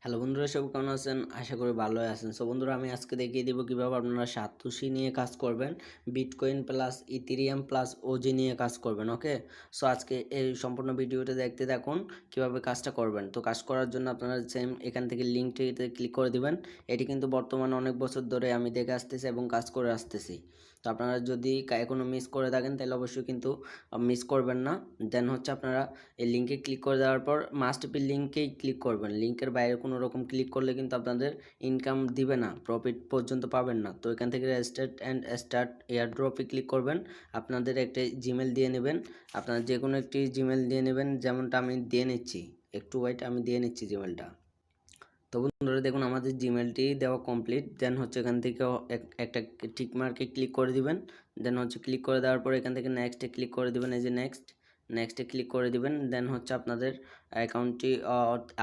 Hello বন্ধুরা, সব কেমন আছেন? আশা করি ভালোই আছেন। সো বন্ধুরা, আমি আজকে দেখিয়ে দিব কিভাবে আপনারা সাতোশি নিয়ে কাজ করবেন, বিটকয়েন প্লাস ইথেরিয়াম প্লাস ওজি নিয়ে কাজ করবেন। ওকে, সো আজকে এই সম্পূর্ণ ভিডিওটা দেখতে থাকুন কিভাবে কাজটা করবেন। তো কাজ করার জন্য আপনারা সেম এখান থেকে লিঙ্কটিতে ক্লিক করে দিবেন। এটি কিন্তু বর্তমানে অনেক বছর ধরে আমি দেখে আসতেছি এবং কাজ করে আসতেছি। তো আপনারা যদি এখনও মিস করে থাকেন তাহলে অবশ্যই কিন্তু মিস করবেন না। দেন হচ্ছে আপনারা এই লিঙ্কে ক্লিক করে দেওয়ার পর মাস্ট বি লিঙ্কেই ক্লিক করবেন। লিঙ্কের বাইরে কোনো রকম ক্লিক করলে কিন্তু আপনাদের ইনকাম দিবে না, প্রফিট পর্যন্ত পাবেন না। তো এখান থেকে স্টার্ট এয়ারড্রপে ক্লিক করবেন। আপনাদের একটা জিমেল দিয়ে নেবেন, আপনার যে কোনো একটি জিমেল দিয়ে নেবেন, যেমনটা আমি দিয়ে নিচ্ছি। একটু ওয়েট, আমি দিয়ে নিচ্ছি জিমেলটা। তো বন্ধুরা দেখুন, আমাদের জিমেলটি দেওয়া কমপ্লিট। দেন হচ্ছে এখান থেকে একটা টিক মার্কে ক্লিক করে দিবেন। দেন হচ্ছে ক্লিক করে দেওয়ার পর এখান থেকে নেক্সটে ক্লিক করে দিবেন। এই যে নেক্সটে ক্লিক করে দিবেন। দেন হচ্ছে আপনাদের অ্যাকাউন্টটি,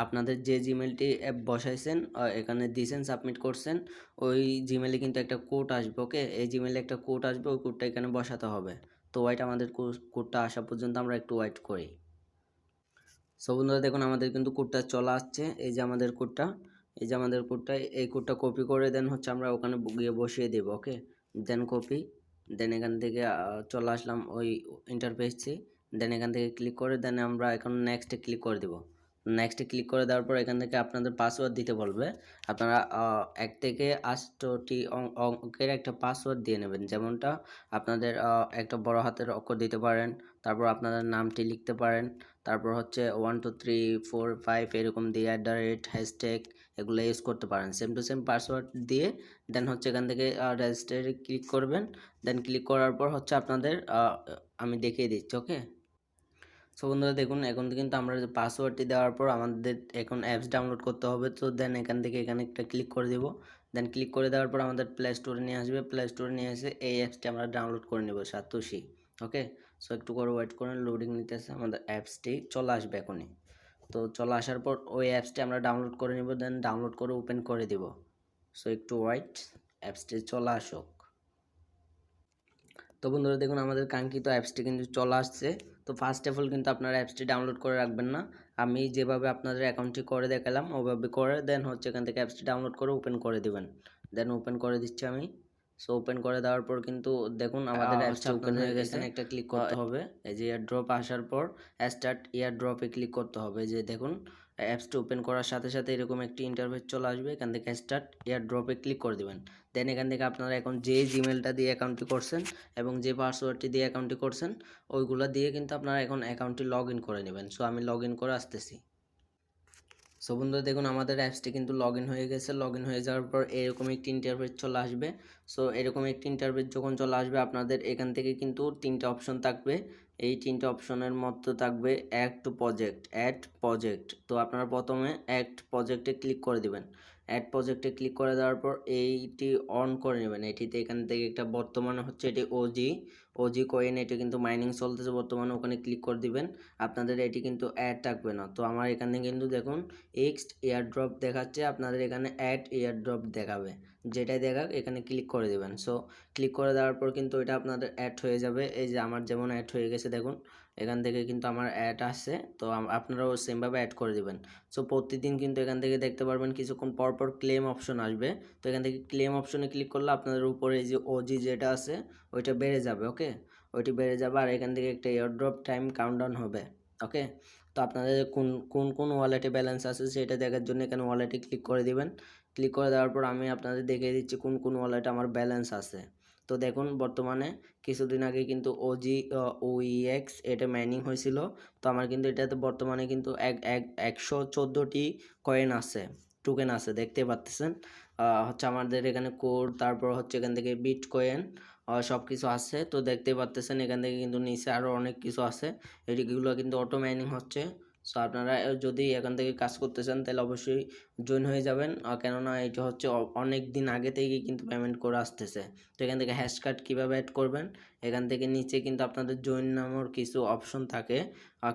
আপনাদের যে জিমেলটি অ্যাপ বসাইছেন, এখানে দিয়েছেন, সাবমিট করছেন, ওই জিমেলে কিন্তু একটা কোড আসবে। ওকে, এই জিমেলে একটা কোড আসবে, ওই কোডটা এখানে বসাতে হবে। তো ওয়াইট, আমাদের কোডটা আসা পর্যন্ত আমরা একটু ওয়েট করি। সো বন্ধুরা দেখুন, আমাদের কিন্তু কোডটা চলে আসছে। এই যে আমাদের কোডটা, এই কোডটা কপি করে দেন হচ্ছে আমরা ওখানে গিয়ে বসিয়ে দেব। ওকে, দেন কপি। দেন এখান থেকে চলে আসলাম ওই ইন্টারফেসে। দেন এখান থেকে ক্লিক করে দেন আমরা এখন নেক্সটে ক্লিক করে দেব। নেক্সটে ক্লিক করে দেওয়ার পর এখান থেকে আপনাদের পাসওয়ার্ড দিতে বলবে। আপনারা 1 থেকে 8টি অঙ্কের একটা পাসওয়ার্ড দিয়ে নেবেন। যেমনটা আপনাদের একটা বড় হাতের অক্ষর দিতে পারেন, তারপর আপনাদের নামটি লিখতে পারেন, তারপর হচ্ছে 1 2 3 4 5 এরকম দিয়ে #হ্যাশট্যাগ এগুলো ইউজ করতে পারেন। সেম টু সেম পাসওয়ার্ড দিয়ে দেন হচ্ছে এখান থেকে রেজিস্টারে ক্লিক করবেন। দেন ক্লিক করার পর হচ্ছে আপনাদের আমি দেখিয়ে দিচ্ছি। ওকে, সো বন্ধুরা দেখুন, এখন কিন্তু আমরা যে পাসওয়ার্ডটি দেওয়ার পর আমাদের এখন অ্যাপস ডাউনলোড করতে হবে। তো দেন এখান থেকে এখানে একটা ক্লিক করে দেব। দেন ক্লিক করে দেওয়ার পর আমাদের প্লে স্টোরে নিয়ে আসবে। প্লে স্টোরে নিয়ে এসে এই অ্যাপসটি আমরা ডাউনলোড করে নেব, সাতোশি। ওকে, সো একটু করে ওয়েট করেন, লোডিং নিতেছে, আমাদের অ্যাপসটি চলে আসবে এখনই। তো চলে আসার পর ওই অ্যাপসটি আমরা ডাউনলোড করে নেব। দেন ডাউনলোড করে ওপেন করে দেব। সো একটু ওয়েট, অ্যাপসটি চলে আসুক। তো বন্ধুরা দেখুন, আমাদের কাঙ্ক্ষিত অ্যাপসটি কিন্তু চলে আসছে। তো ফার্স্ট অফ অল কিন্তু আপনারা অ্যাপসটি ডাউনলোড করে রাখবেন না। আমি যেভাবে আপনাদের অ্যাকাউন্টটি করে দেখালাম ওভাবে করে দেন হচ্ছে এখান থেকে অ্যাপসটি ডাউনলোড করে ওপেন করে দিবেন। দেন ওপেন করে দিচ্ছি আমি। সো ওপেন করে দেওয়ার পর কিন্তু দেখুন আমাদের অ্যাপসটি ওপেন হয়ে গেছে। এখানে একটা ক্লিক করতে হবে। এই যে এয়ারড্রপ আসার পর স্টার্ট এয়ারড্রপে ক্লিক করতে হবে। যে দেখুন, অ্যাপসটি ওপেন করার সাথে সাথে এরকম একটি ইন্টারফেস চলে আসবে। এখান থেকে স্টার্ট এয়ারড্রপে ক্লিক করে দেবেন। দেন এখান থেকে আপনারা এখন যে জিমেলটা দিয়ে অ্যাকাউন্টটি করছেন এবং যে পাসওয়ার্ডটি দিয়ে অ্যাকাউন্টটি করছেন, ওইগুলো দিয়ে কিন্তু আপনারা এখন অ্যাকাউন্টটি লগ ইন করে নেবেন। সো আমি লগ ইন করে আসতেছি। সো বন্ধুরা দেখুন, আমাদের অ্যাপসটি কিন্তু লগ ইন হয়ে গেছে। লগ ইন হয়ে যাওয়ার পর এরকম একটি ইন্টারফেস চলে আসবে। সো এরকম একটি ইন্টারফেস যখন চলে আসবে, আপনাদের এখান থেকে কিন্তু 3টা অপশন থাকবে। এই 3টা অপশনের মধ্যে থাকবে অ্যাড প্রজেক্ট। তো আপনারা প্রথমে অ্যাড প্রজেক্টে ক্লিক করে দিবেন। অ্যাড প্রজেক্টে ক্লিক করে দেওয়ার পর এইটি অন করে নেবেন। এটিতে এখান থেকে একটা বর্তমানে হচ্ছে এটি ওজি কয়েন, এটি কিন্তু মাইনিং চলতেছে বর্তমানে, ওখানে ক্লিক করে দিবেন। আপনাদের এটি কিন্তু অ্যাড থাকবে না। তো আমার এখানে কিন্তু দেখুন এক্সট এয়ারড্রপ দেখাচ্ছে, আপনাদের এখানে অ্যাড এয়ারড্রপ দেখাবে। যেটাই দেখাক এখানে ক্লিক করে দেবেন। সো ক্লিক করে দেওয়ার পর কিন্তু এটা আপনাদের অ্যাড হয়ে যাবে। এই যে আমার যেমন অ্যাড হয়ে গেছে দেখুন, এখান থেকে কিন্তু আমার অ্যাড আসছে। তো আপনারাও সেমভাবে অ্যাড করে দেবেন। সো প্রতিদিন কিন্তু এখান থেকে দেখতে পারবেন কিছুক্ষণ পর পর ক্লেম অপশন আসবে। তো এখান থেকে ক্লেম অপশনে ক্লিক করলে আপনাদের উপরে এই যে ওজি যেটা আছে ওইটা বেড়ে যাবে। ওকে, ওইটি বেড়ে যাবে আর এখান থেকে একটা এয়ারড্রপ টাইম কাউন্টডাউন হবে। ওকে, তো আপনাদের কোন ওয়ালেটে ব্যালেন্স আছে সেটা দেখার জন্য এখানে ওয়ালেটে ক্লিক করে দিবেন। ক্লিক করে দেওয়ার পর আমি আপনাদের দেখিয়ে দিচ্ছি কোন ওয়ালেটে আমার ব্যালেন্স আছে। তো দেখুন, বর্তমানে কিছুদিন আগে কিন্তু ওইএক্স এটা মাইনিং হয়েছিল। তো আমার কিন্তু এটাতে বর্তমানে কিন্তু 114টি কয়েন আছে, টোকেন আছে, দেখতে পাচ্ছেন। হচ্ছে আমাদের এখানে কোড, তারপর হচ্ছে এখান থেকে বিট কয়েন, সব কিছু আছে। তো দেখতে পাচ্ছেন এখান থেকে কিন্তু নিচে আরও অনেক কিছু আছে। এগুলো কিন্তু অটো মাইনিং হচ্ছে। সো আপনারা যদি এখান থেকে কাজ করতে চান তাহলে অবশ্যই জয়েন হয়ে যাবেন, কেননা এটা হচ্ছে অনেক দিন আগে থেকেই কিন্তু পেমেন্ট করে আসতেছে। তো এখান থেকে হ্যাশ কার্ড কীভাবে অ্যাড করবেন, এখান থেকে নিচে কিন্তু আপনাদের জয়েন নামের কিছু অপশন থাকে,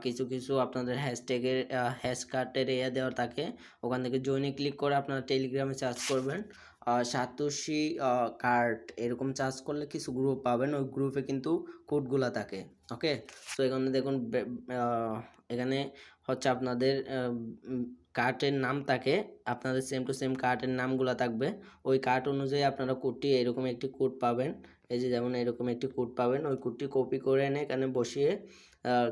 কিছু আপনাদের হ্যাশট্যাগের হ্যাশ কার্ডের দেওয়া থাকে। ওখান থেকে জয়েনে ক্লিক করে আপনারা টেলিগ্রামে চার্জ করবেন। সাতোশি কার্ড এরকম চার্জ করলে কিছু গ্রুপ পাবেন, ওই গ্রুপে কিন্তু কোডগুলা থাকে। ওকে, তো এখানে দেখুন এখানে হচ্ছে আপনাদের কার্টের নাম থাকে, আপনাদের সেম টু সেম কার্টের নামগুলো থাকবে। ওই কার্ট অনুযায়ী আপনারা কোডটি এরকম একটি কোড পাবেন, এই যে যেমন এরকম একটি কোড পাবেন। ওই কোডটি কপি করে এনে এখানে বসিয়ে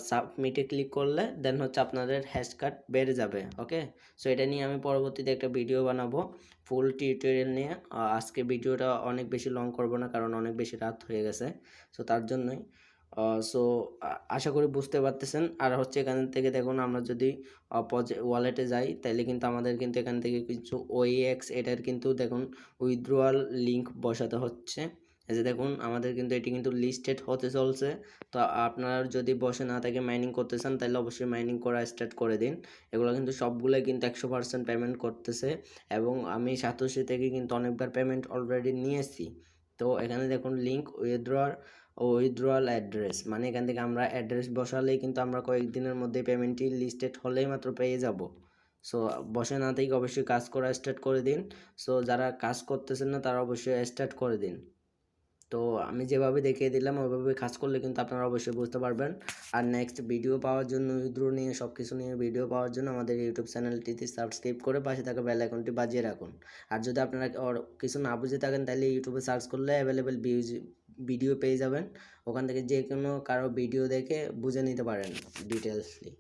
সাবমিটে ক্লিক করলে দেন হচ্ছে আপনাদের হ্যাশ কার্ড বেড়ে যাবে। ওকে, সো এটা নিয়ে আমি পরবর্তীতে একটা ভিডিও বানাবো ফুল টিউটোরিয়াল নিয়ে। আজকে ভিডিওটা অনেক বেশি লং করব না, কারণ অনেক বেশি রাত হয়ে গেছে, সো তার জন্যই। সো আশা করি বুঝতে পারতেছেন। আর হচ্ছে এখান থেকে দেখুন, আমরা যদি ওয়ালেটে যাই তাহলে কিন্তু আমাদের কিন্তু এখান থেকে কিছু OEX এটার কিন্তু দেখুন উইথড্রয়াল লিঙ্ক বসাতে হচ্ছে। এই যে দেখুন আমাদের কিন্তু এটি কিন্তু লিস্টেড হতে চলছে। তো আপনার যদি বসে না থাকে মাইনিং করতে চান তাহলে অবশ্যই মাইনিং করা স্টার্ট করে দিন। এগুলো কিন্তু সবগুলোই কিন্তু 100% পেমেন্ট করতেছে, এবং আমি সাতোশি থেকে কিন্তু অনেকবার পেমেন্ট অলরেডি নিয়েছি। তো এখানে দেখুন লিঙ্ক উইথড্রয়াল অ্যাড্রেস, মানে এখান থেকে আমরা অ্যাড্রেস বসালেই কিন্তু আমরা কয়েকদিনের মধ্যে পেমেন্টটি লিস্টেড হলেই মাত্র পেয়ে যাব। সো বসে না থেকে অবশ্যই কাজ করা স্টার্ট করে দিন। সো যারা কাজ করতেছেন না তারা অবশ্যই স্টার্ট করে দিন। তো আমি যেভাবে দেখিয়ে দিলাম ওইভাবে কাজ করলে কিন্তু আপনারা অবশ্যই বুঝতে পারবেন। আর নেক্সট ভিডিও পাওয়ার জন্য, উইথড্র নিয়ে সব কিছু নিয়ে ভিডিও পাওয়ার জন্য আমাদের ইউটিউব চ্যানেলটিতে সাবস্ক্রাইব করে পাশে থাকা বেল আইকনটি বাজিয়ে রাখুন। আর যদি আপনারা কিছু না বুঝে থাকেন তাহলে ইউটিউবে সার্চ করলে অ্যাভেলেবেল ভিডিও পেয়ে যাবেন। ওখান থেকে যে কোনো কারো ভিডিও দেখে বুঝে নিতে পারেন ডিটেলসলি।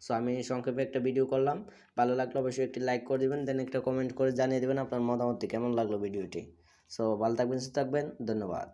সো আমি সংক্ষেপে একটা ভিডিও করলাম, ভালো লাগলে অবশ্যই একটি লাইক করে দেবেন, দেন একটা কমেন্ট করে জানিয়ে দেবেন আপনার মতামতটি কেমন লাগলো ভিডিওটি। সো ভালো থাকবেন, সুস্থ থাকবেন, ধন্যবাদ।